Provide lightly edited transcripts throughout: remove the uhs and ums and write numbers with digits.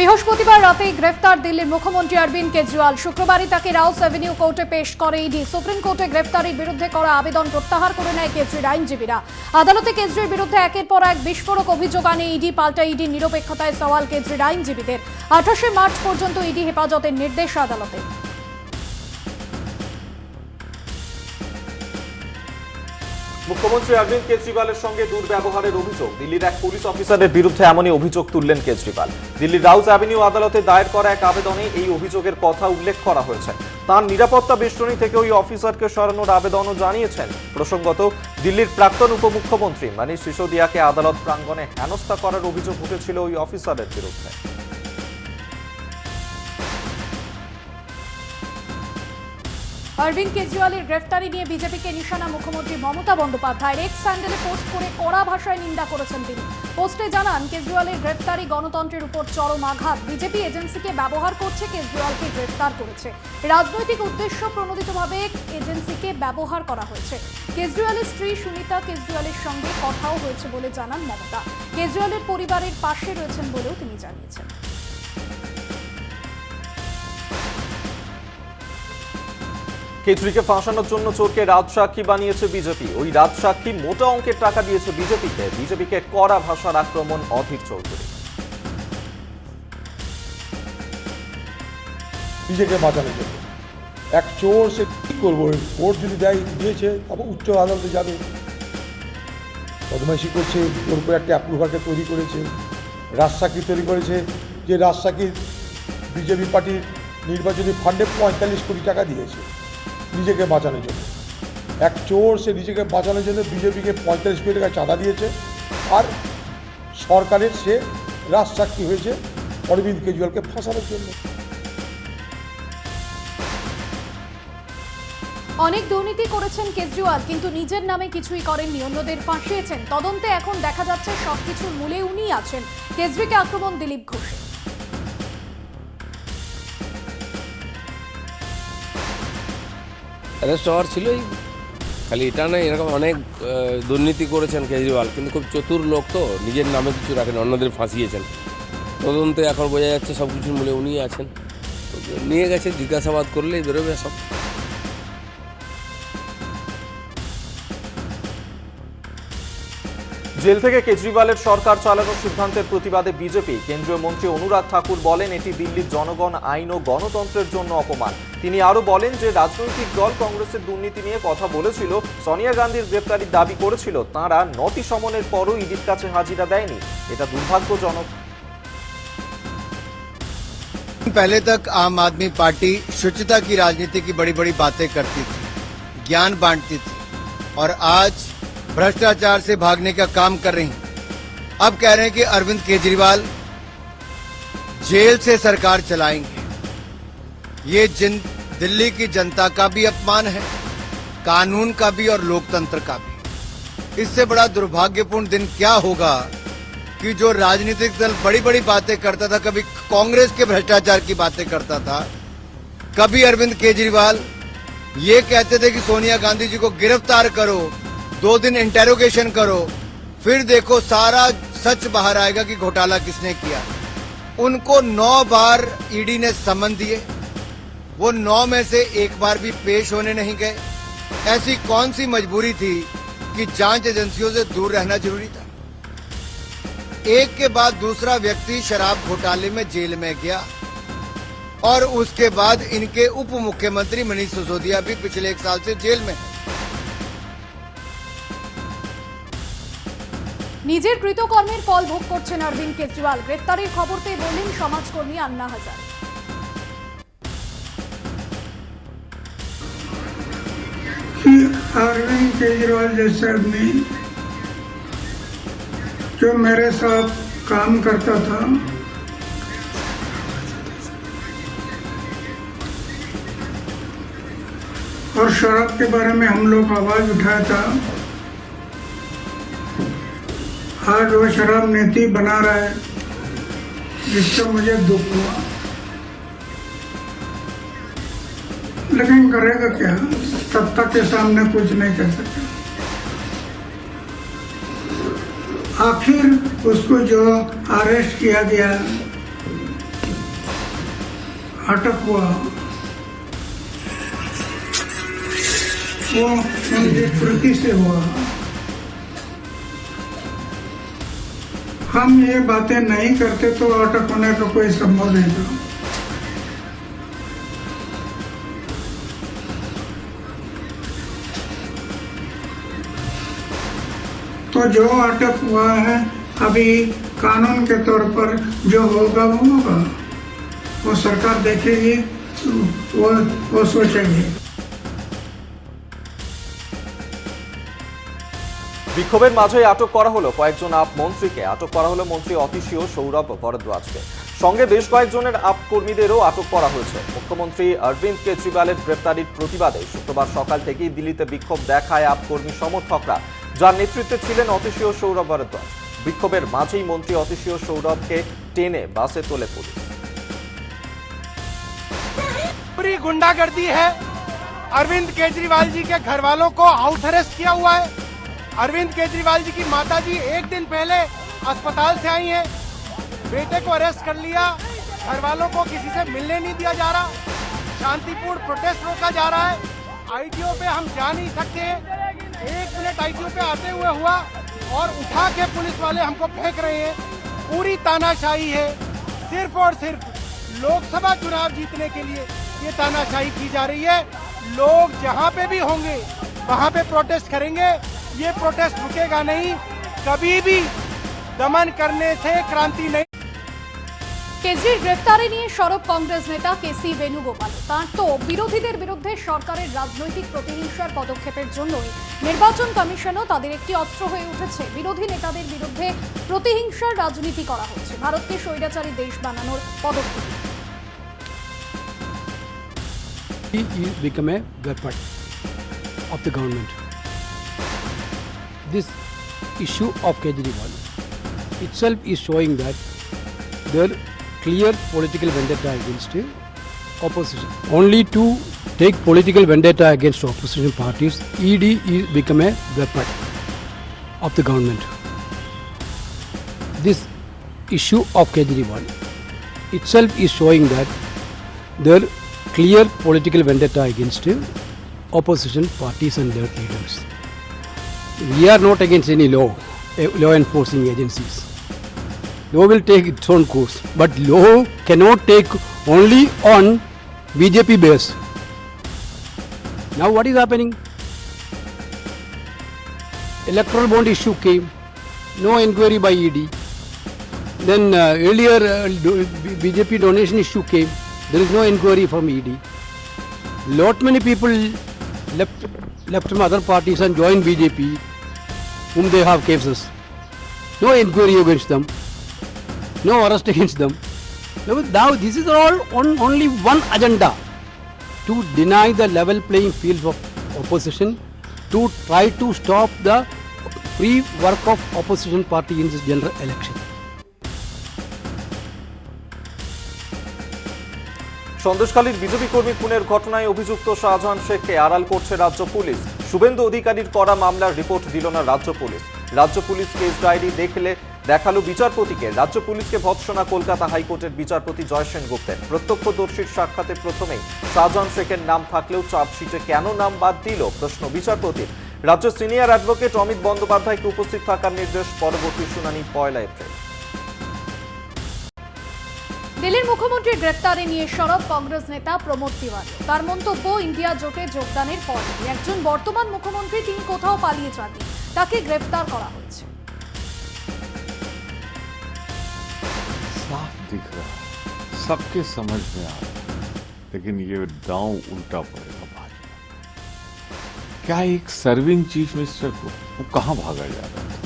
বৃহস্পতিবার রাতে গ্রেফতার দিল্লির মুখ্যমন্ত্রী অরবিন্দ কেজরিওয়াল। শুক্রবারই তাকে রাউস অ্যাভিনিউ কোর্টে পেশ করে ইডি। সুপ্রিম কোর্টে গ্রেফতারির বিরুদ্ধে করা আবেদন প্রত্যাহার করে নেয় কেজরির আইনজীবীরা। আদালতে কেজরির বিরুদ্ধে একের পর এক বিস্ফোরক অভিযোগ আনে ইডি। পাল্টা ইডির নিরপেক্ষতায় সওয়াল কেজরির আইনজীবীদের। 28শে মার্চ পর্যন্ত ইডি হেফাজতের নির্দেশ আদালতে। মুখ্যমন্ত্রী অরবিন্দ কেজরিওয়ালের সঙ্গে দুর্ব্যবহারের অভিযোগ। দিল্লির এক পুলিশ অফিসারের বিরুদ্ধে এমনই অভিযোগ তুললেন কেজরিওয়াল। দিল্লির রাউস অ্যাভিনিউ আদালতে দায়ের করা এক আবেদনে এই অভিযোগের কথা উল্লেখ করা হয়েছে। তার নিরাপত্তা বেষ্টনী থেকে ওই অফিসারকে সরানোর আবেদনও জানিয়েছেন। প্রসঙ্গত, দিল্লির প্রাক্তন উপমুখ্যমন্ত্রী মনীষ সিসোদিয়াকে আদালত প্রাঙ্গণে হেনস্থা করার অভিযোগ উঠেছিল ওই অফিসারের বিরুদ্ধে। অরবিন্দ কেজরিওয়ালের গ্রেফতারি নিয়ে বিজেপিকে নিশানা মুখ্যমন্ত্রী মমতা বন্দ্যোপাধ্যায়। এক্স স্যান্ডেলে পোস্ট করে কড়া ভাষায় নিন্দা করেছেন তিনি। পোস্টে জানান, কেজরিওয়ালের গ্রেফতারি গণতন্ত্রের উপর চরম আঘাত। বিজেপি এজেন্সিকে ব্যবহার করছে, কেজরিওয়ালকে গ্রেফতার করেছে। রাজনৈতিক উদ্দেশ্য প্রণোদিতভাবে এজেন্সিকে ব্যবহার করা হয়েছে। কেজরিওয়ালের স্ত্রী সুনিতা কেজরিওয়ালের সঙ্গে কথাও হয়েছে বলে জানান মমতা। কেজরিওয়ালের পরিবারের পাশে রয়েছেন বলেও তিনি জানিয়েছেন। কেজরিকে ফাঁসানোর জন্য চোরকে রাজসাক্ষী বানিয়েছে বিজেপি। ওই রাজসাক্ষী মোটা অঙ্কের টাকা দিয়েছে বিজেপিকে কড়া ভাষার আক্রমণ অধীর চৌধুরী। নিজেকে বাঁচানোর জন্য এক চোর, সে কি করবো? কোর্ট যদি দিয়েছে তারপর উচ্চ আদালতে যাবে। বদমাইশি করছে, ওর উপরে একটা অ্যাপ্রুভারকে তৈরি করেছে, রাজসাক্ষী তৈরি করেছে, যে রাজসাক্ষী বিজেপি পার্টির নির্বাচনী ফান্ডে 45 কোটি টাকা দিয়েছে নিজেকে বাঁচানোর জন্য। এক চোর, সে নিজেকে বাঁচানোর জন্য বিজেপিকে 45 কোটি টাকা চাঁদা দিয়েছে, আর সরকারের সে রাজসাক্ষী হয়েছে অরবিন্দ কেজরিওয়ালকে ফাঁসানোর জন্য। অনেক দুর্নীতি করেছেন কেজরিওয়াল, কিন্তু নিজের নামে কিছুই করেননি, অন্যদের ফাঁসিয়েছেন। তদন্তে এখন দেখা যাচ্ছে সবকিছুর মূলে উনিই আছেন। কেজরিকে আক্রমণ দিলীপ ঘোষ। অ্যারেস্ট হওয়ার ছিলই, খালি এটা নয়, এরকম অনেক দুর্নীতি করেছেন কেজরিওয়াল, কিন্তু খুব চতুর লোক, তো নিজের নামে কিছু রাখেন, অন্যদের ফাঁসিয়েছেন। তদন্তে এখন বোঝা যাচ্ছে সব কিছুর মূলে উনিই আছেন। নিয়ে গেছে, জিজ্ঞাসাবাদ করলেই বেরোবে সব। জেল থেকে কেজরিওয়ালের সরকার চালানোর সিদ্ধান্তের প্রতিবাদে বিজেপি কেন্দ্রীয় মন্ত্রী অনুরাগ ঠাকুর বলেন, এটি দিল্লির জনগণ, আইন ও গণতন্ত্রের জন্য অপমান। তিনি আরো বলেন যে রাজনৈতিক দল কংগ্রেসের দুর্নীতি নিয়ে কথা বলেছিল, সোনিয়া গান্ধীর গ্রেফতারির দাবি করেছিল, তাঁরা 9টি সমনের পরও ইডির কাছে হাজিরা দেয়নি। এটা দুর্ভাগ্যজনক। पहले तक आम आदमी पार्टी शुचिता की राजनीति की बड़ी बड़ी बातें करती थी, ज्ञान बांटती थी, और आज भ्रष्टाचार से भागने का काम कर रही हैं। अब कह रहे हैं कि अरविंद केजरीवाल जेल से सरकार चलाएंगे। ये दिल्ली की जनता का भी अपमान है, कानून का भी और लोकतंत्र का भी। इससे बड़ा दुर्भाग्यपूर्ण दिन क्या होगा कि जो राजनीतिक दल बड़ी बड़ी बातें करता था, कभी कांग्रेस के भ्रष्टाचार की बातें करता था, कभी अरविंद केजरीवाल ये कहते थे कि सोनिया गांधी जी को गिरफ्तार करो, 2 दिन इंटेरोगेशन करो, फिर देखो सारा सच बाहर आएगा कि घोटाला किसने किया। उनको 9 बार ईडी ने समन दिए, वो 9 में से एक बार भी पेश होने नहीं गए। ऐसी कौन सी मजबूरी थी कि जांच एजेंसियों से दूर रहना जरूरी था? एक के बाद दूसरा व्यक्ति शराब घोटाले में जेल में गया, और उसके बाद इनके उप मुख्यमंत्री मनीष सिसोदिया भी पिछले 1 साल से जेल में। নিজের কৃতকর্মের ফল ভোগ করছেন অরবিন্দ কেজরিওয়াল। গ্রেফতারির খবর পেয়ে বললেন সমাজকর্মী আন্না হাজারে। अरविंद केजरीवाल जैसा आदमी जो मेरे साथ काम करता था, और शराब के बारे में हम लोग आवाज उठाया था, आज वो शराब नीति बना रहा है, जिससे मुझे दुख हुआ। लेकिन करेगा क्या, सत्ता के सामने कुछ नहीं कर सकता। आखिर उसको जो अरेस्ट किया गया अटक हुआ वो उनकी कृति से हुआ। हम ये बातें नहीं करते तो अटक होने का कोई संभव नहीं था। तो जो अटक हुआ है अभी कानून के तौर पर जो होगा वो होगा, वो सरकार देखेगी, वो सोचेगी। বিক্ষোভের মাঝে আটক করা হলো কয়েকজন আপ মন্ত্রীকে। আটক করা হলো মন্ত্রী অতীশীয় সৌরভ ভরদ্বাজকে। সঙ্গে বেশ কয়েকজনের আপ কর্মীদেরও আটক করা হয়েছে। মুখ্যমন্ত্রী অরবিন্দ কেজরিওয়ালের গ্রেফতারির প্রতিবাদে শুক্রবার সকাল থেকেই দিল্লিতে বিক্ষোভ দেখায় আপ কর্মী সমর্থকরা, যার নেতৃত্বে ছিলেন অতীশীয় সৌরভ ভরদ্বাজ। বিক্ষোভের মাঝেই মন্ত্রী অতীশীয় সৌরভকে টেনে বাসে তোলে পুলিশ। पूरी गुंडागर्दी है। अरविंद केजरीवाल जी के घर वालों को हाउस अरेस्ट किया हुआ है। अरविंद केजरीवाल जी की माताजी एक दिन पहले अस्पताल से आई हैं, बेटे को अरेस्ट कर लिया, घर वालों को किसी से मिलने नहीं दिया जा रहा, शांतिपूर्ण प्रोटेस्ट रोका जा रहा है। आईटीओ पे हम जा नहीं सकते। 1 मिनट आईटीओ पे आते हुए हुआ और उठा के पुलिस वाले हमको फेंक रहे हैं। पूरी तानाशाही है। सिर्फ और सिर्फ लोकसभा चुनाव जीतने के लिए ये तानाशाही की जा रही है। लोग जहाँ पे भी होंगे वहाँ पे प्रोटेस्ट करेंगे। ये प्रोटेस्ट रुकेगा नहीं, कभी भी दमन करने से क्रांति नहीं। কেজরির গ্রেফতারি নিয়ে সরব কংগ্রেস নেতা কেসি বেণুগোপাল। তাঁর তো বিরোধীদের বিরুদ্ধে সরকারের রাজনৈতিক প্রতিহিংসার পদক্ষেপের জন্যই নির্বাচন কমিশনও তাদের একটি অস্ত্র হয়ে উঠেছে। বিরোধী নেতাদের বিরুদ্ধে প্রতিহিংসার রাজনীতি করা হচ্ছে, ভারতকে স্বৈরাচারী দেশ বানানোর পদক্ষেপ। He is become a weapon of the government. This issue of Kejriwal itself is showing that there clear political vendetta against opposition. Only to take political vendetta against opposition parties, ED is become a weapon of the government. This issue of Kejriwal itself is showing that there clear political vendetta against opposition parties and their leaders. We are not against any law enforcing agencies. Law will take its own course, but law cannot take only on BJP base. Now what is happening? Electoral bond issue came, no inquiry by ED. Then earlier BJP donation issue came, there is no inquiry from ED. Lot many people left from other parties and joined BJP, whom they have cases. No inquiry against them, no arrest against them. Now this is all on only one agenda, to deny the level playing field of opposition, to try to stop the free work of opposition party in this general election. সন্দেশখালীর BJP কর্মী খুনের ঘটনায় অভিযুক্ত শাহজাহান শেখকে আড়াল করছে রাজ্য police. Suvendu অধিকারীর করা মামলার রিপোর্ট দিল না রাজ্য পুলিশ। রাজ্য পুলিশ কেস ডায়েরি দেখালো বিচারপতিকে। রাজ্য পুলিশকে ভৎসনা কলকাতা হাইকোর্টের বিচারপতি জয় সেনগুপ্তের। প্রত্যক্ষদর্শীর সাক্ষাতে প্রথমেই শাহজাহান শেখের নাম থাকলেও চার্জশিটে কেন নাম বাদ দিল প্রশ্ন বিচারপতির। রাজ্য সিনিয়র অ্যাডভোকেট অমিত বন্দ্যোপাধ্যায়কে উপস্থিত থাকার নির্দেশ। পরবর্তী শুনানি 1 এপ্রিল। দিল্লির মুখ্যমন্ত্রীর গ্রেফতারি নিয়ে সরব কংগ্রেস নেতা প্রমোদ তিওয়ারি। তার মন্তব্য, ইন্ডিয়া জোটে যোগদানের পর একজন বর্তমান মুখ্যমন্ত্রী, তিনি কোথাও পালিয়ে যাননি, তাকে গ্রেফতার করা হয়েছে। साफ दिख रहा है, सबके समझ में आ रहा है, लेकिन ये दांव उल्टा पड़ेगा भाजपा। क्या एक सर्विंग चीफ मिनिस्टर को वो कहां भागा जा रहा था?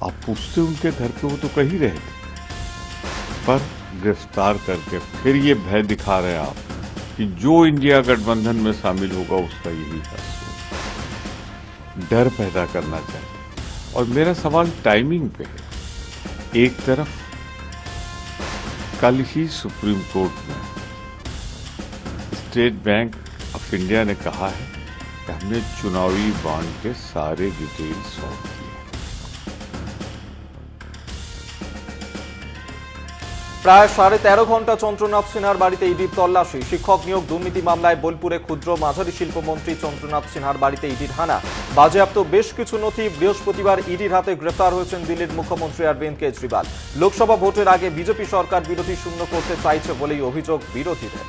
आप पूछते उनके घर पे, वो तो कहीं रहे थे, पर गिरफ्तार करके फिर ये भय दिखा रहे आप कि जो इंडिया गठबंधन में शामिल होगा उसका यही फैसला, डर पैदा करना चाहते। और मेरा सवाल टाइमिंग पे है। एक तरफ कल ही सुप्रीम कोर्ट में स्टेट बैंक ऑफ इंडिया ने कहा है कि हमने चुनावी बॉन्ड के सारे डिटेल सौंप दिए। প্রায় 13.5 ঘন্টা চন্দ্রনাথ সিনহার বাড়িতে ইডির তল্লাশি। শিক্ষক নিয়োগ দুর্নীতি মামলায় বোলপুরে ক্ষুদ্র মাঝারি শিল্পমন্ত্রী চন্দ্রনাথ সিনহার বাড়িতে ইডির হানা। বাজেয়াপ্ত বেশ কিছু নথি। বৃহস্পতিবার ইডির হাতে গ্রেফতার হয়েছেন দিল্লির মুখ্যমন্ত্রী অরবিন্দ কেজরিওয়াল। লোকসভা ভোটের আগে বিজেপি সরকার বিরোধী শূন্য করতে চাইছে বলেই অভিযোগ বিরোধীদের।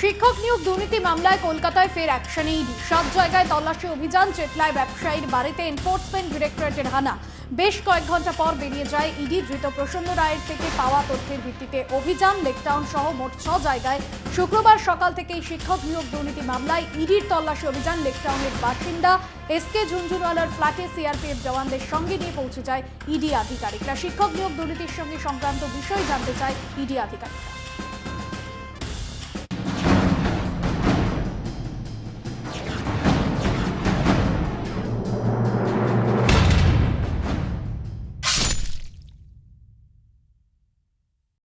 শিক্ষক নিয়োগ দুর্নীতি মামলায় কলকাতায় ফের অ্যাকশনে ইডি। 7 জায়গায় তল্লাশি অভিযান। চেটলায় ব্যবসায়ীর বাড়িতে এনফোর্সমেন্ট ডিরেক্টরেটের হানা। বেশ কয়েক ঘন্টা পর বেরিয়ে যায় ইডি। ধৃত প্রসন্ন রায়ের থেকে পাওয়া তথ্যের ভিত্তিতে অভিযান। লেকটাউন সহ মোট 6 জায়গায় শুক্রবার সকাল থেকেই শিক্ষক নিয়োগ দুর্নীতি মামলায় ইডির তল্লাশি অভিযান। লেকটাউনের বাসিন্দা এসকে ঝুনঝুনওয়ালার ফ্ল্যাটে সিআরপিএফ জওয়ানদের সঙ্গে নিয়ে পৌঁছে যায় ইডি আধিকারিকরা। শিক্ষক নিয়োগ দুর্নীতির সঙ্গে সংক্রান্ত বিষয় জানতে চায় ইডি আধিকারিকরা।